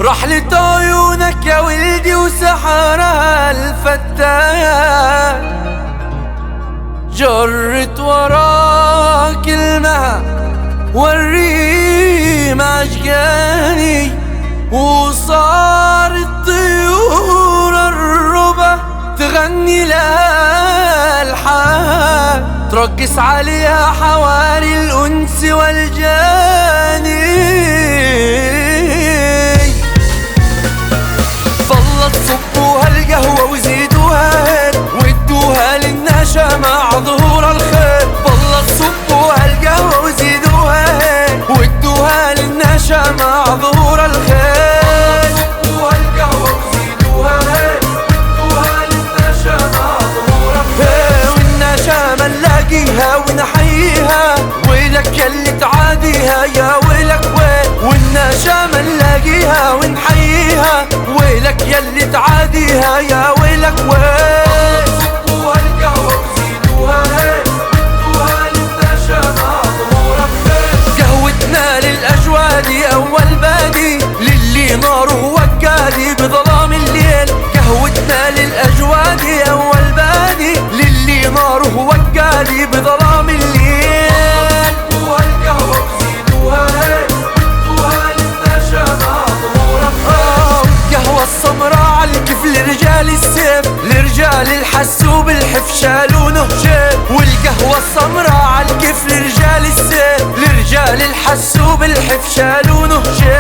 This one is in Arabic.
رحلة عيونك يا ولدي وسحرها الفتاة، جرت وراك المها والريم عشقاني، وصارت طيور الربا تغني لها الحان، ترقص عليها حواري الأنس والجاني. ظلت صبوها القهوة وزيدوها هيك وادوها للنشا مع ظهور الخير. ظلت صبوها القهوة وزيدوها هيك وادوها للنشا مع ظهور الخير. صبوها القهوة وزيدوها هيك وادوها للنشا مع ظهور الخير. والنشا ما نلاقيها ونحييها ويلك يلي تعاديها يا ويلك ويل. والنشا ما نلاقيها ونحييها ويلك يلي تعاديها يا ويلك ويل. صبوها القهوة وزيدوها هيك وادوها للنشا مع ظهور الخير. قهوتنا للأجواد أول بادي للي ناره وقادي بظلام الليل. قهوتنا للأجواد أول بادي للي ناره وقادي بظلام الليل. صبوها القهوة وزيدوها هيك وادوها للنشا مع ظهور الخير. القهوة السمراء عالكيف لرجال السيف، لرجال الحس وبالحف شالونه جيب. والقهوة السمراء عالكيف لرجال السيف، لرجال الحس وبالحف شالونه جيب.